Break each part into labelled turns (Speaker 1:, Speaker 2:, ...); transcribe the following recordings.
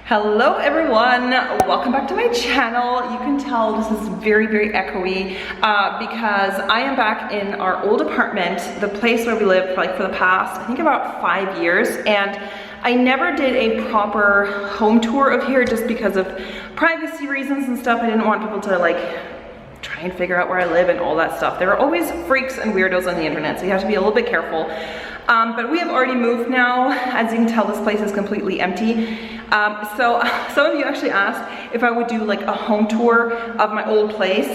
Speaker 1: Hello everyone, welcome back to my channel. You can tell this is very echoey because I am back in our old apartment, the place where we lived for the past, I think about 5 years, and I never did a proper home tour of here just because of privacy reasons and stuff. I didn't want people to try and figure out where I live and all that stuff. There are always freaks and weirdos on the internet, so you have to be a little bit careful. But we have already moved now. As you can tell, this place is completely empty. So some of you actually asked if I would do a home tour of my old place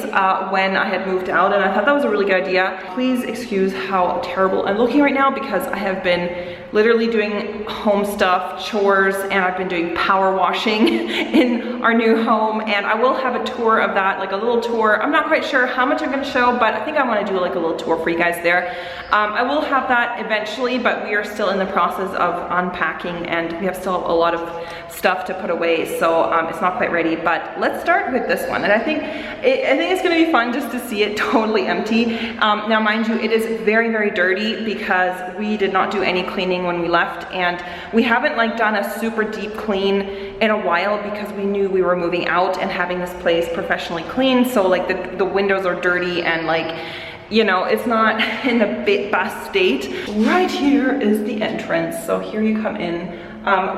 Speaker 1: when I had moved out, and I thought that was a really good idea. Please excuse how terrible I'm looking right now because I have been literally doing home stuff, chores, and I've been doing power washing in our new home, and I will have a tour of that, a little tour. I'm not quite sure how much I'm gonna show, but I think I wanna do a little tour for you guys there. I will have that eventually, but we are still in the process of unpacking and we have still a lot of stuff to put away, so it's not quite ready. But let's start with this one, and I think it's gonna be fun just to see it totally empty. Now mind you, it is very dirty because we did not do any cleaning when we left, and we haven't done a super deep clean in a while because we knew we were moving out and having this place professionally cleaned. So the windows are dirty and you know, it's not in the best state. Right here is the entrance. So here you come in.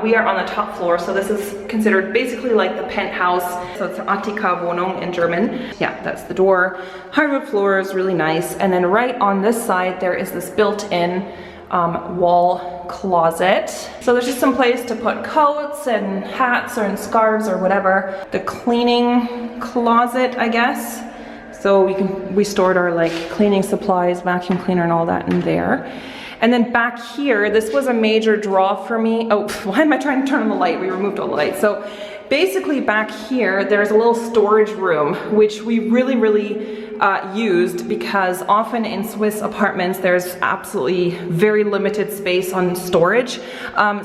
Speaker 1: We are on the top floor, so this is considered basically like the penthouse. So it's an Attika Wohnung in German. Yeah, that's the door. Hardwood floors, really nice. And then right on this side, there is this built-in wall closet. So there's just some place to put coats and hats and scarves or whatever. The cleaning closet, I guess. So we stored our cleaning supplies, vacuum cleaner and all that in there. And then back here, this was a major draw for me. Oh, why am I trying to turn on the light? We removed all the lights. So basically back here, there's a little storage room, which we really used because often in Swiss apartments, there's absolutely very limited space on storage.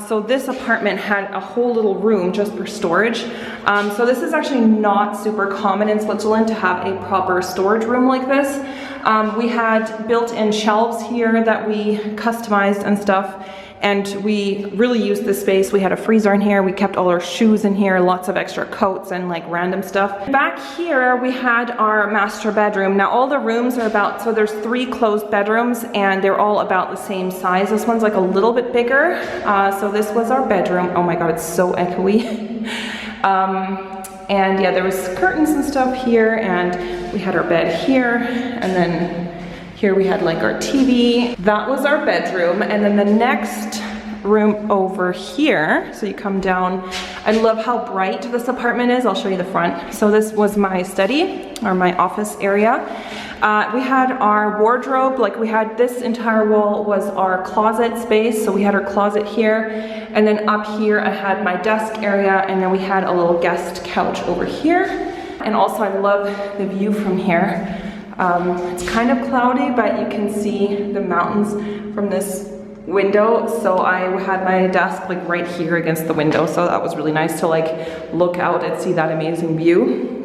Speaker 1: So this apartment had a whole little room just for storage. So this is actually not super common in Switzerland to have a proper storage room like this. We had built-in shelves here that we customized and stuff, and we really used this space. We had a freezer in here, we kept all our shoes in here, lots of extra coats and random stuff. Back here we had our master bedroom. Now all the rooms are about, so there's 3 closed bedrooms and they're all about the same size. This one's a little bit bigger. So this was our bedroom. Oh my god, it's so echoey. And yeah, there was curtains and stuff here, and we had our bed here, and then here we had our TV. That was our bedroom, and then the next room over here, so you come down. I love how bright this apartment is. I'll show you the front. So this was my study, or my office area. We had our wardrobe, we had this entire wall was our closet space, so we had our closet here, and then up here I had my desk area, and then we had a little guest couch over here. And also I love the view from here. It's kind of cloudy, but you can see the mountains from this window, so I had my desk right here against the window, so that was really nice to look out and see that amazing view.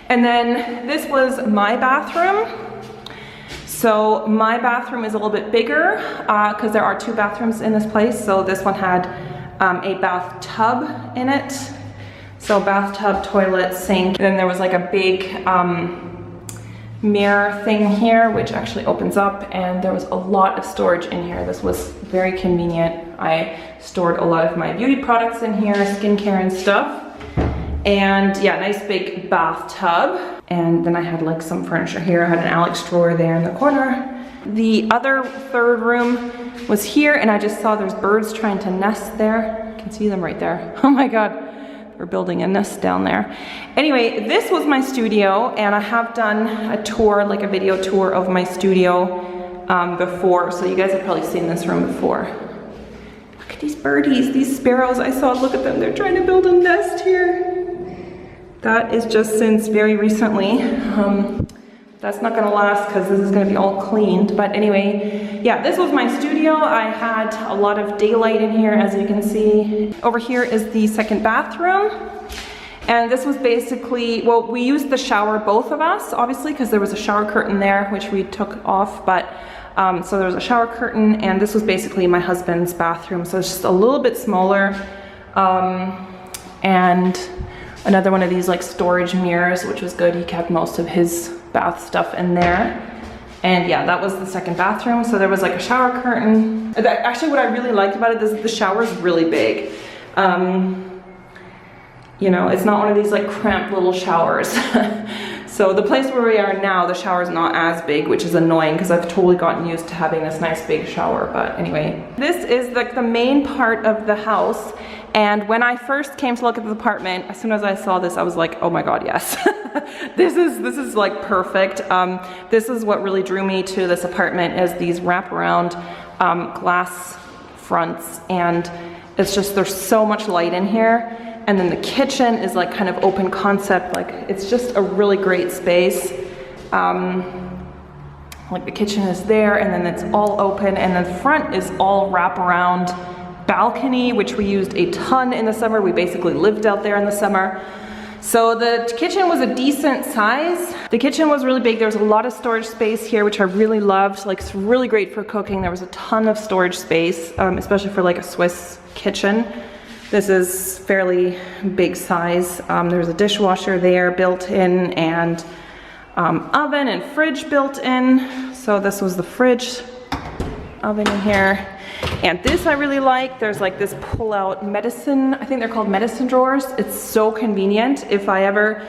Speaker 1: And then this was my bathroom. So my bathroom is a little bit bigger because there are 2 bathrooms in this place. So this one had a bathtub in it. So bathtub, toilet, sink. And then there was a big mirror thing here, which actually opens up, and there was a lot of storage in here. This was very convenient. I stored a lot of my beauty products in here, skincare and stuff. And yeah, nice big bathtub. And then I had some furniture here. I had an Alex drawer there in the corner. The other 3rd room was here, and I just saw there's birds trying to nest there. You can see them right there. Oh my god, they're building a nest down there. Anyway, this was my studio, and I have done a tour, a video tour of my studio before, so you guys have probably seen this room before. Look at these birdies, these sparrows I saw, look at them, they're trying to build a nest here. That is just since very recently. That's not gonna last because this is gonna be all cleaned. But anyway, yeah, this was my studio. I had a lot of daylight in here, as you can see. Over here is the 2nd bathroom. And this was basically, well, we used the shower, both of us, obviously, because there was a shower curtain there, which we took off, but so there was a shower curtain, and this was basically my husband's bathroom. So it's just a little bit smaller. and another one of these like storage mirrors, which was good. He kept most of his bath stuff in there. And yeah, that was the second bathroom. So there was like a shower curtain. Actually, what I really liked about it is the shower is really big. You know, it's not one of these like cramped little showers. So the place where we are now, the shower is not as big, which is annoying because I've totally gotten used to having this nice big shower. But anyway, this is like the main part of the house. And when I first came to look at the apartment, as soon as I saw this, I was like, oh my God, yes. This is like perfect. This is what really drew me to this apartment, is these wraparound glass fronts. And it's just, there's so much light in here. And then the kitchen is like kind of open concept. Like it's just a really great space. Like the kitchen is there, and then it's all open. And then the front is all wraparound balcony, which we used a ton in the summer. We basically lived out there in the summer. So the kitchen was a decent size. The kitchen was really big. There was a lot of storage space here, which I really loved. Like it's really great for cooking. There was a ton of storage space, especially for like a Swiss kitchen. This is fairly big size. There's a dishwasher there built in, and oven and fridge built in. So this was the fridge, oven in here. And this I really like. There's like this pull-out medicine, I think they're called medicine drawers. It's so convenient. If I ever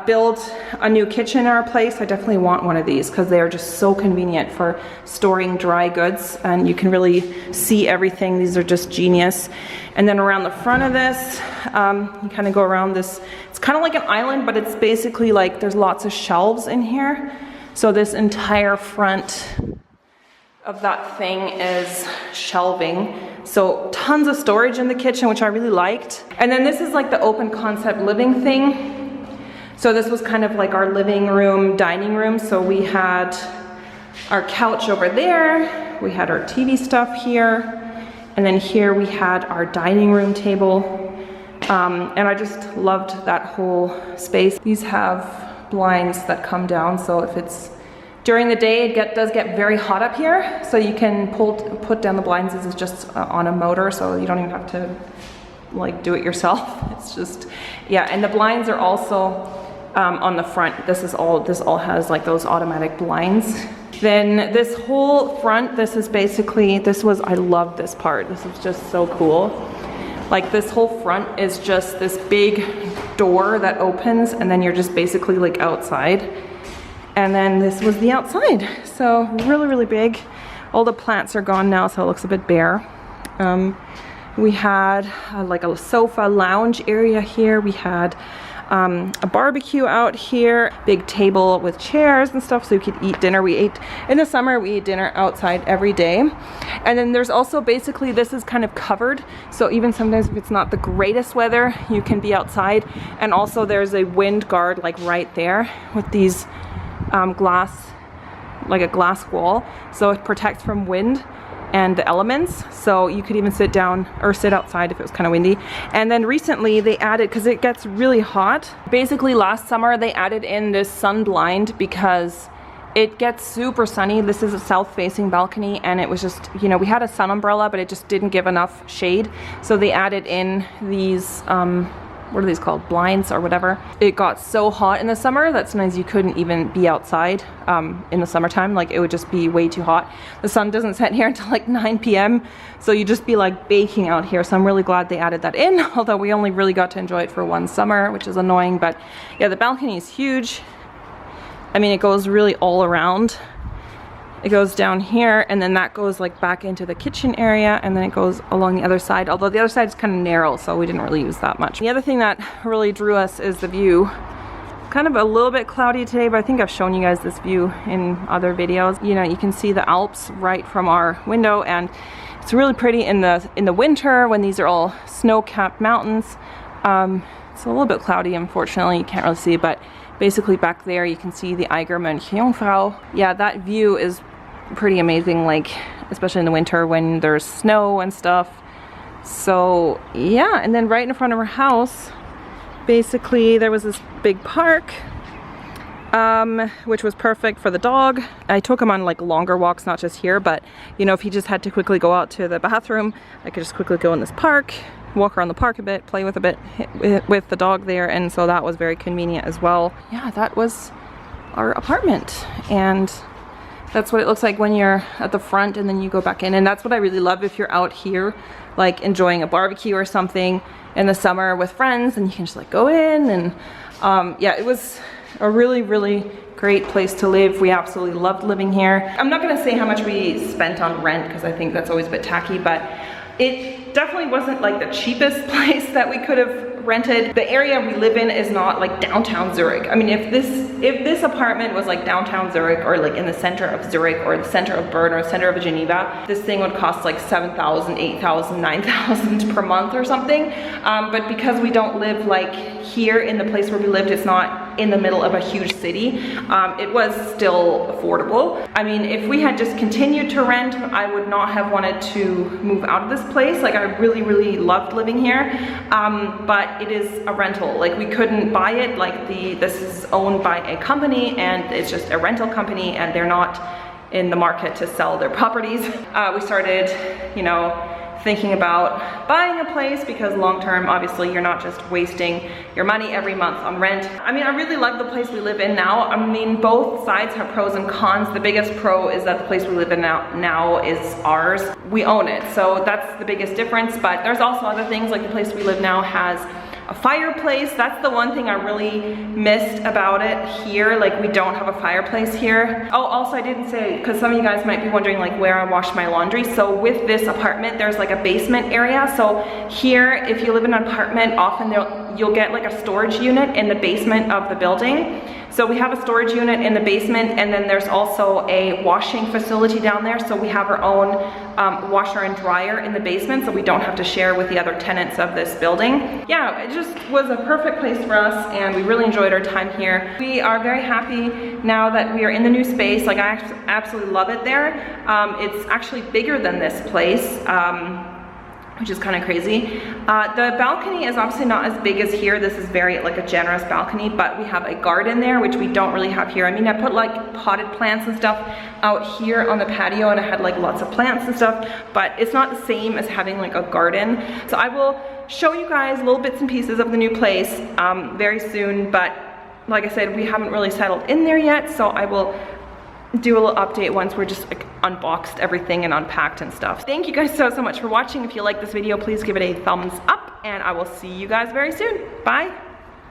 Speaker 1: build a new kitchen in our place, I definitely want one of these because they are just so convenient for storing dry goods, and you can really see everything. These are just genius. And then around the front of this, you kind of go around this. It's kind of like an island, but it's basically like there's lots of shelves in here. So this entire front of that thing is shelving. So tons of storage in the kitchen, which I really liked. And then this is like the open concept living thing. So this was kind of like our living room, dining room. So we had our couch over there. We had our TV stuff here. And then here we had our dining room table. And I just loved that whole space. These have blinds that come down. So if it's during the day, it does get very hot up here. So you can put down the blinds. This is just on a motor. So you don't even have to like do it yourself. It's just, yeah. And the blinds are also on the front. This all has like those automatic blinds. Then this whole front, I love this part. This is just so cool. Like this whole front is just this big door that opens, and then you're just basically like outside. And then this was the outside. So really, really big. All the plants are gone now, so it looks a bit bare. We had like a sofa lounge area here. We had a barbecue out here, big table with chairs and stuff so you could eat dinner. In the summer, we eat dinner outside every day. And then there's also basically, this is kind of covered. So even sometimes if it's not the greatest weather, you can be outside. And also there's a wind guard like right there with these glass, like a glass wall. So it protects from wind and the elements, so you could even sit down or sit outside if it was kind of windy. And then recently they added, because it gets really hot, basically last summer they added in this sun blind because it gets super sunny. This is a south facing balcony, and it was just, you know, we had a sun umbrella but it just didn't give enough shade, so they added in these what are these called, blinds or whatever. It got so hot in the summer that sometimes you couldn't even be outside in the summertime. Like it would just be way too hot. The sun doesn't set here until like 9 p.m. so you just be like baking out here. So I'm really glad they added that in, although we only really got to enjoy it for one summer, which is annoying. But yeah, the balcony is huge. I mean, it goes really all around. It goes down here, and then that goes like back into the kitchen area, and then it goes along the other side, although the other side is kind of narrow, so we didn't really use that much. The other thing that really drew us is the view. Kind of a little bit cloudy today, but I think I've shown you guys this view in other videos. You know, you can see the Alps right from our window, and it's really pretty in the winter when these are all snow-capped mountains. It's a little bit cloudy, unfortunately, you can't really see, but basically back there you can see the Eigermönch-Jungfrau. Yeah, that view is pretty amazing, like especially in the winter when there's snow and stuff. So yeah, and then right in front of our house, basically there was this big park, which was perfect for the dog. I took him on like longer walks, not just here, but you know, if he just had to quickly go out to the bathroom, I could just quickly go in this park. walk around the park a bit, play with a bit with the dog there, and so that was very convenient as well. Yeah, that was our apartment, and that's what it looks like when you're at the front and then you go back in. And that's what I really love if you're out here like enjoying a barbecue or something in the summer with friends, and you can just like go in. And yeah, it was a really, really great place to live. We absolutely loved living here. I'm not gonna say how much we spent on rent because I think that's always a bit tacky, but it definitely wasn't like the cheapest place that we could have rented. The area we live in is not like downtown Zurich. I mean, if this apartment was like downtown Zurich, or like in the center of Zurich, or the center of Bern, or the center of Geneva, this thing would cost like 7,000, 8,000, 9,000 per month or something. But because we don't live like here in the place where we lived, it's not in the middle of a huge city, it was still affordable. I mean, if we had just continued to rent, I would not have wanted to move out of this place. Like, I really, really loved living here, but it is a rental. Like, we couldn't buy it. Like, this is owned by a company, and it's just a rental company, and they're not in the market to sell their properties. We started, you know, thinking about buying a place, because long term, obviously, you're not just wasting your money every month on rent. I mean, I really love the place we live in now. I mean, both sides have pros and cons. The biggest pro is that the place we live in now is ours. We own it, so that's the biggest difference. But there's also other things, like the place we live now has a fireplace. That's the one thing I really missed about it here. Like, we don't have a fireplace here. Oh, also I didn't say, because some of you guys might be wondering like where I wash my laundry. So with this apartment, there's like a basement area. So here, if you live in an apartment, often you'll get like a storage unit in the basement of the building. So we have a storage unit in the basement, and then there's also a washing facility down there. So we have our own washer and dryer in the basement, so we don't have to share with the other tenants of this building. Yeah, it just was a perfect place for us, and we really enjoyed our time here. We are very happy now that we are in the new space. Like, I absolutely love it there. It's actually bigger than this place, which is kind of crazy. The balcony is obviously not as big as here. This is very like a generous balcony, but we have a garden there, which we don't really have here. I mean, I put like potted plants and stuff out here on the patio, and I had like lots of plants and stuff, but it's not the same as having like a garden. So I will show you guys little bits and pieces of the new place very soon, but like I said, we haven't really settled in there yet, so I will do a little update once we're just like unboxed everything and unpacked and stuff. Thank you guys so much for watching. If you like this video, please give it a thumbs up, and I will see you guys very soon. Bye.